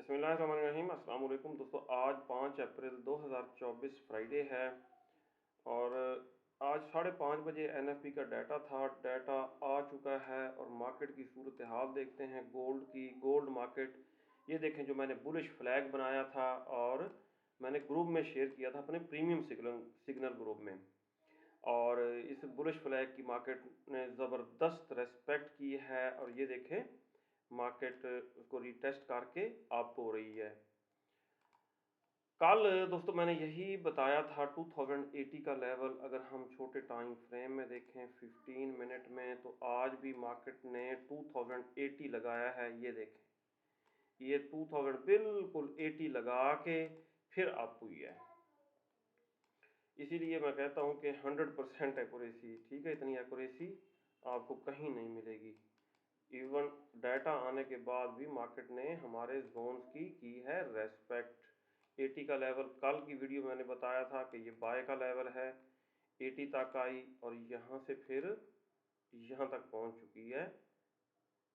बिस्मिल्लाहिर्रहमानिर्रहीम। अस्सलाम वालेकुम दोस्तों, आज 5 अप्रैल 2024 फ्राइडे है और आज 5:30 बजे एनएफपी का डाटा था। डाटा आ चुका है और मार्केट की सूरत हाल देखते हैं गोल्ड की। गोल्ड मार्केट ये देखें, जो मैंने बुलिश फ्लैग बनाया था और मैंने ग्रुप में शेयर किया था अपने प्रीमियम सिग्नल ग्रुप में, और इस बुलिश फ्लैग की मार्केट ने ज़बरदस्त रेस्पेक्ट की है और ये देखें मार्केट उसको रीटेस्ट करके अप हो रही है। कल दोस्तों मैंने यही बताया था 2080 का लेवल अगर हम छोटे टाइम फ्रेम में देखें 15 मिनट में, तो आज भी मार्केट ने 2080 लगाया है। ये देखें, ये 2000 बिल्कुल 80 लगा के फिर अप हुई है। इसीलिए मैं कहता हूँ कि 100% एक्यूरेसी, ठीक है, इतनी एक्यूरेसी आपको कहीं नहीं मिलेगी। इवन डाटा आने के बाद भी मार्केट ने हमारे जोन्स की है रेस्पेक्ट। 80 का लेवल कल की वीडियो मैंने बताया था कि ये बाय का लेवल है। 80 तक आई और यहाँ से फिर यहाँ तक पहुँच चुकी है।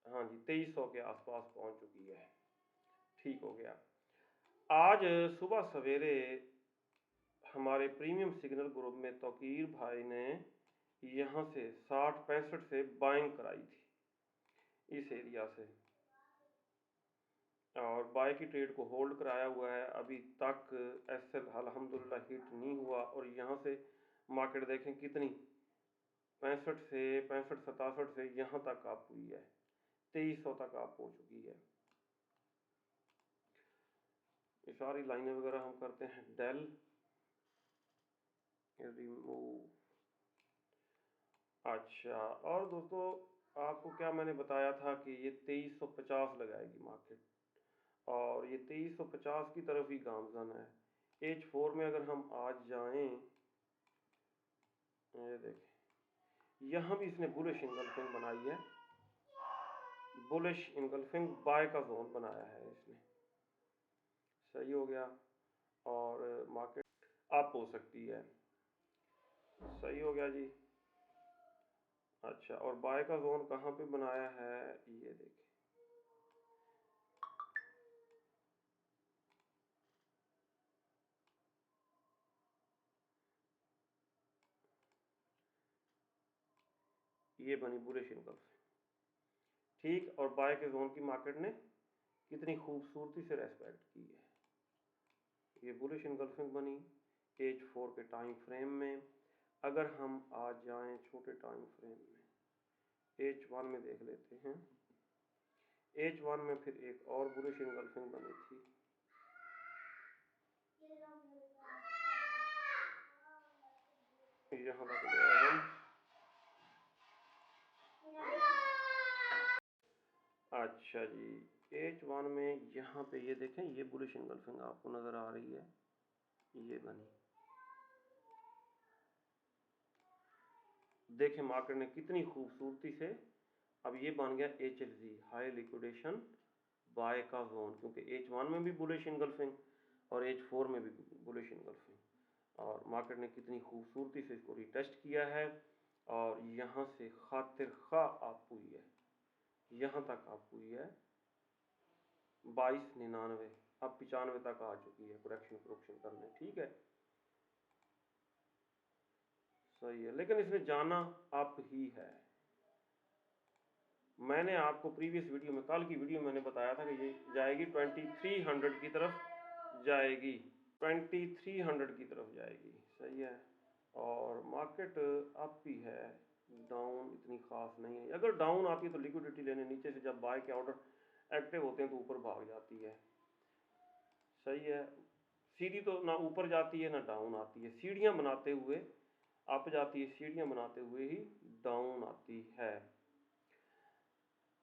हाँ जी, 2300 के आसपास पहुँच चुकी है। ठीक हो गया। आज सुबह सवेरे हमारे प्रीमियम सिग्नल ग्रुप में तौकीर भाई ने यहाँ से 60-65 से बाइंग कराई थी इस एरिया से, और बाय की ट्रेड को होल्ड कराया हुआ है। अभी तक एसएल अल्हम्दुलिल्लाह हिट नहीं हुआ और यहाँ से मार्केट देखें कितनी 65 से 67 से यहाँ तक आप हुई है, 2300 तक आप हो चुकी है। ये सारी लाइनें वगैरह हम करते हैं डेल रिमूव। अच्छा, और दोस्तों आपको क्या मैंने बताया था कि ये 2350 लगाएगी मार्केट, और ये 2350 की तरफ ही गामजन है। H4 में अगर हम आज जाएं, ये देखें यहाँ भी इसने बुलिश इनगल्फिंग बनाई है, बुलिश इनगल्फिंग बाय का जोन बनाया है इसने। सही हो गया, और मार्केट अप हो सकती है। सही हो गया जी। अच्छा, और बाय का जोन कहाँ पे बनाया है, ये देखें, ये बनी बुलिश इनगल्फिंग। ठीक, और बाय के जोन की मार्केट ने कितनी खूबसूरती से रेस्पेक्ट की है। ये बुलिश इनगल्फिंग बनी H4 के टाइम फ्रेम में। अगर हम आज जाएं छोटे टाइम फ्रेम में, H1 में देख लेते हैं। H1 में फिर एक और बुलिश इनगल्फिंग बनी थी। यहाँ तक गया हम। अच्छा जी, H1 में यहाँ पे ये देखें, ये बुलिश इनगल्फिंग आपको नज़र आ रही है, ये बनी। देखें मार्केट ने कितनी खूबसूरती से, अब ये बन गया HLZ हाई लिक्विडेशन बाय का जोन, क्योंकि H1 में भी बुलिश इनगल्फिंग और H4 में भी बुलिश इनगल्फिंग, और मार्केट ने कितनी खूबसूरती से इसको रिटेस्ट किया है और यहाँ से खातिर खा आप हुई है, यहाँ तक आप हुई है 2299, अब 95 तक आ चुकी है करेक्शन करने। ठीक है, सही है, लेकिन इसने जाना अप ही है। मैंने आपको प्रीवियस वीडियो में, कल की वीडियो में मैंने बताया था कि ये जाएगी 2300 की तरफ जाएगी, 2300 की तरफ जाएगी। सही है, और मार्केट अप ही है, डाउन इतनी खास नहीं है। अगर डाउन आती है तो लिक्विडिटी लेने नीचे से जब बाय के ऑर्डर एक्टिव होते हैं तो ऊपर भाग जाती है। सही है, सीढ़ी तो ना ऊपर जाती है ना डाउन आती है, सीढ़ियाँ बनाते हुए अप जाती है, सीढ़ियाँ बनाते हुए ही डाउन आती है।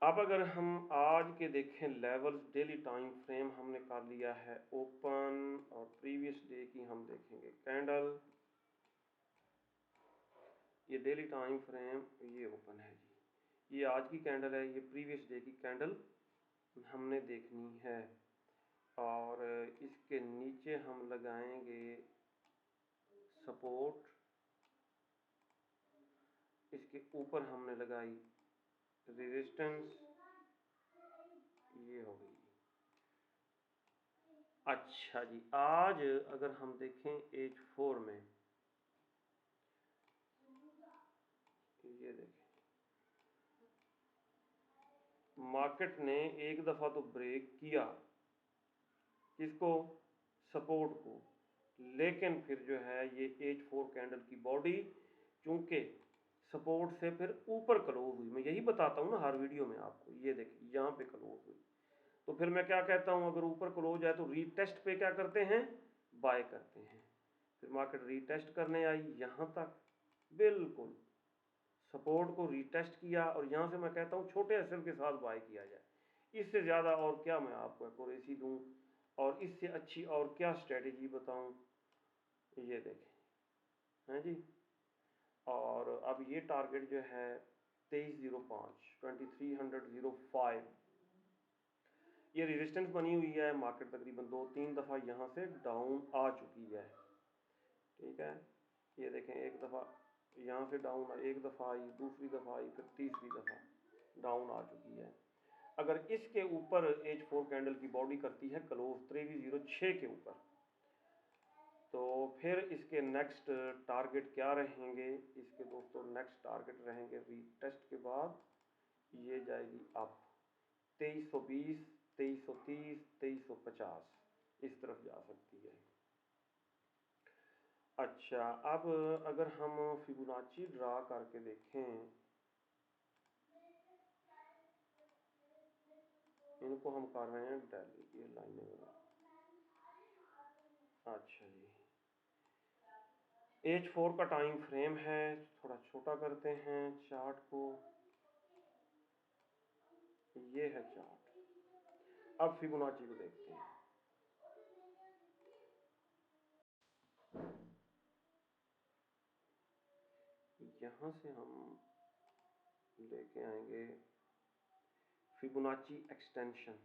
अब अगर हम आज के देखें लेवल्स, डेली टाइम फ्रेम हमने कर लिया है ओपन, और प्रीवियस डे की हम देखेंगे कैंडल। ये डेली टाइम फ्रेम, ये ओपन है जी, ये आज की कैंडल है, ये प्रीवियस डे की कैंडल हमने देखनी है। और इसके नीचे हम लगाएंगे सपोर्ट, इसके ऊपर हमने लगाई रेजिस्टेंस, ये हो गई। अच्छा जी, आज अगर हम देखें एज 4 में, ये देखें मार्केट ने एक दफ़ा तो ब्रेक किया, किसको, सपोर्ट को, लेकिन फिर जो है ये एज 4 कैंडल की बॉडी चूंकि सपोर्ट से फिर ऊपर क्लोज हुई, मैं यही बताता हूँ ना हर वीडियो में आपको, ये देखिए यहाँ पे क्लोज हुई, तो फिर मैं क्या कहता हूँ, अगर ऊपर क्लोज है तो रीटेस्ट पे क्या करते हैं, बाय करते हैं। फिर मार्केट रीटेस्ट करने आई यहाँ तक, बिल्कुल सपोर्ट को रीटेस्ट किया, और यहाँ से मैं कहता हूँ छोटे एसएल के साथ बाय किया जाए। इससे ज़्यादा और क्या मैं आपको एक्यूरेसी दूँ, और इससे अच्छी और क्या स्ट्रेटेजी बताऊँ, ये देखें हैं जी। और अब ये टारगेट जो है 2305 2305, ये रेजिस्टेंस बनी हुई है, मार्केट तकरीबन 2-3 दफ़ा यहाँ से डाउन आ चुकी है, ठीक है। ये देखें एक दफ़ा यहाँ से डाउन, एक दफ़ा आई, दूसरी दफ़ा आई, फिर तीसरी दफ़ा डाउन आ चुकी है। अगर इसके ऊपर एज 4 कैंडल की बॉडी करती है क्लोज 2306 के ऊपर, तो फिर इसके नेक्स्ट टारगेट क्या रहेंगे, इसके दोस्तों नेक्स्ट टारगेट रहेंगे रीटेस्ट के बाद ये जाएगी अप 2320 2330 2350, इस तरफ जा सकती है। अच्छा, अब अगर हम फिबोनाची ड्रा करके देखें, इनको हम कर रहे हैं डेली, ये लाइनें, अच्छा जी, एज 4 का टाइम फ्रेम है, थोड़ा छोटा करते हैं चार्ट को, ये है चार्ट। अब फिबोनाची को देखते हैं, यहाँ से हम लेके आएंगे फिबोनाची एक्सटेंशन,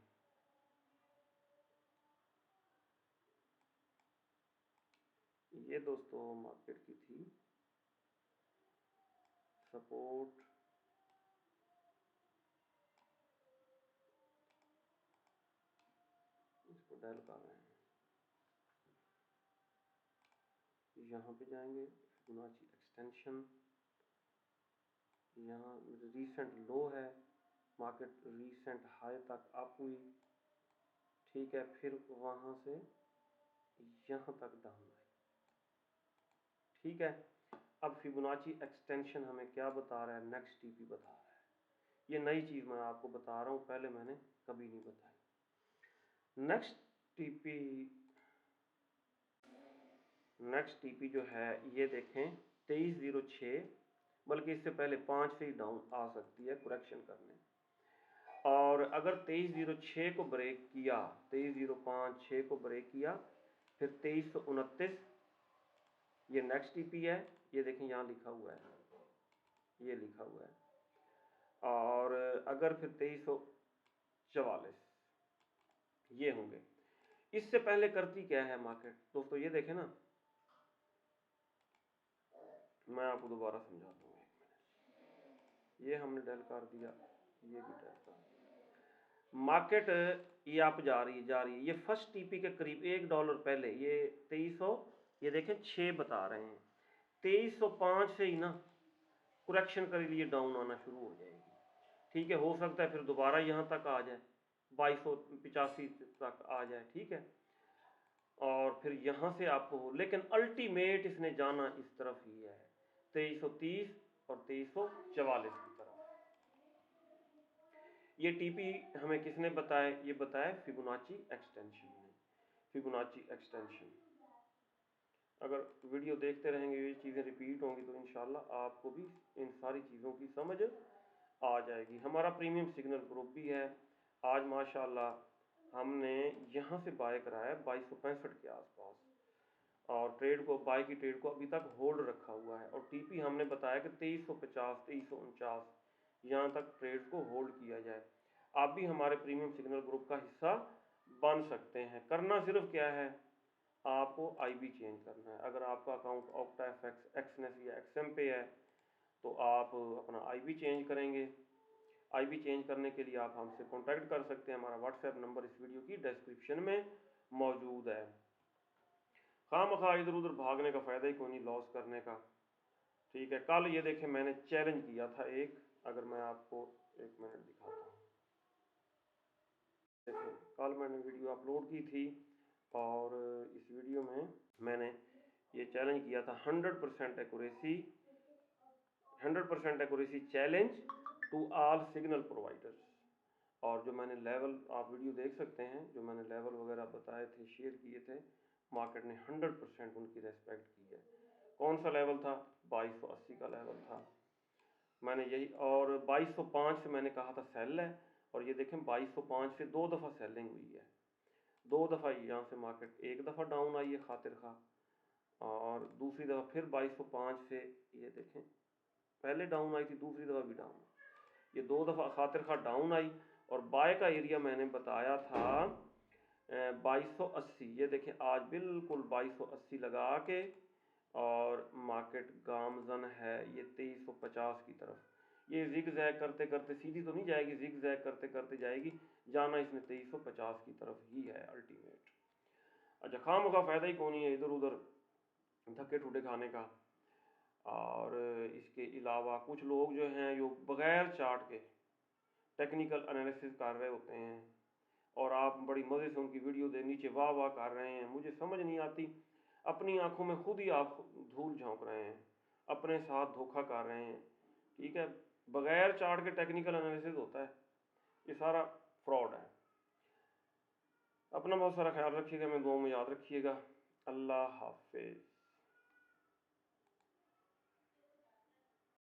ये दोस्तों मार्केट की थी सपोर्ट, इसको डायल कर रहे हैं, यहाँ पे जाएंगे फिबोनाची एक्सटेंशन, यहाँ रीसेंट लो है, मार्केट रीसेंट हाई तक अप हुई, ठीक है, फिर वहाँ से यहाँ तक डाउन आई, ठीक है। अब फिबोनाची एक्सटेंशन हमें क्या बता रहा है, नेक्स्ट टीपी बता रहा है, ये नई चीज़ मैं आपको बता रहा हूँ, पहले मैंने कभी नहीं बताई। नेक्स्ट टीपी जो है ये देखें 2306, बल्कि इससे पहले 5 से ही डाउन आ सकती है करेक्शन करने, और अगर 2306 को ब्रेक किया, 2305-6 को ब्रेक किया, फिर 2329, ये नेक्स्ट टीपी है, ये देखें यहाँ लिखा हुआ है, ये लिखा हुआ है, और अगर फिर 2344 ये होंगे। इससे पहले करती क्या है मार्केट दोस्तों, ये देखें ना, मैं आपको दोबारा समझाता हूँ, एक मिनट, ये हमने डेल कर दिया, ये भी डेल कर दिया, मार्केट ये आप जा रही है, ये फर्स्ट टीपी के करीब $1 पहले, ये 2300, ये देखें 6 बता रहे हैं, 2305 से ही ना करेक्शन के लिए डाउन आना शुरू हो जाएगी, ठीक है। हो सकता है फिर दोबारा यहाँ तक आ जाए, 2285 तक आ जाए, ठीक है, और फिर यहाँ से आपको हो, लेकिन अल्टीमेट इसने जाना इस तरफ ही है, 2330 और 2344 की तरफ। ये टीपी हमें किसने बताया, ये बताया फिबोनाची एक्सटेंशन ने, फिबोनाची एक्सटेंशन। अगर वीडियो देखते रहेंगे, ये चीज़ें रिपीट होंगी, तो इंशाल्लाह आपको भी इन सारी चीज़ों की समझ आ जाएगी। हमारा प्रीमियम सिग्नल ग्रुप भी है, आज माशाल्लाह हमने यहाँ से बाय कराया 2265 के आसपास, और ट्रेड को, बाय की ट्रेड को अभी तक होल्ड रखा हुआ है, और टीपी हमने बताया कि 2350 2349 यहाँ तक ट्रेड को होल्ड किया जाए। आप भी हमारे प्रीमियम सिग्नल ग्रुप का हिस्सा बन सकते हैं। करना सिर्फ क्या है, आपको आईबी चेंज करना है। अगर आपका अकाउंट ऑक्टा एफएक्स, एक्सनेस या एक्सएम पे है, तो आप अपना आईबी चेंज करेंगे। आईबी चेंज करने के लिए आप हमसे कांटेक्ट कर सकते हैं, हमारा व्हाट्सएप नंबर इस वीडियो की डिस्क्रिप्शन में मौजूद है। खामखा इधर उधर भागने का फ़ायदा ही कोई नहीं, लॉस करने का। ठीक है, कल ये देखें मैंने चैलेंज किया था एक, अगर मैं आपको 1 मिनट दिखाता हूँ। देखें, कल मैंने वीडियो अपलोड की थी और इस वीडियो में मैंने ये चैलेंज किया था 100% accuracy, 100% accuracy challenge to all signal providers. और जो मैंने लेवल, आप वीडियो देख सकते हैं, जो मैंने लेवल वगैरह बताए थे, शेयर किए थे, मार्केट ने 100% उनकी रेस्पेक्ट की है। कौन सा लेवल था? 2280 का लेवल था। मैंने यही, और 2205 से मैंने कहा था सेल है, और ये देखें 2205 से 2 दफ़ा सेलिंग हुई है। 2 दफ़ा यहाँ से मार्केट, एक दफ़ा डाउन आई है खातिर खा, और दूसरी दफ़ा फिर 2205 से, ये देखें पहले डाउन आई थी, दूसरी दफ़ा भी डाउन, ये 2 दफ़ा खातिर खा डाउन आई। और बाय का एरिया मैंने बताया था 2280, ये देखें आज बिल्कुल 2280 लगा के, और मार्केट गामजन है ये 2350 की तरफ। ये जिग जैग करते करते सीधी तो नहीं जाएगी, जिग जैग करते करते जाएगी, जाना इसने 2350 की तरफ ही है अल्टीमेट। अच्छा, खाम का फ़ायदा ही कौन है इधर उधर धक्के ठुटे खाने का। और इसके अलावा कुछ लोग जो हैं जो बग़ैर चार्ट के टेक्निकल एनालिसिस कर रहे होते हैं, और आप बड़ी मज़े से उनकी वीडियो दे नीचे वाह वाह कर रहे हैं, मुझे समझ नहीं आती। अपनी आंखों में खुद ही आप धूल झोंक रहे हैं, अपने साथ धोखा कर रहे हैं। ठीक है, बगैर चार्ट के टेक्निकल एनालिसिस होता है, ये सारा फ्रॉड है। अपना बहुत सारा ख्याल रखिएगा, मैं दुआ में याद रखिएगा। अल्लाह हाफिज़।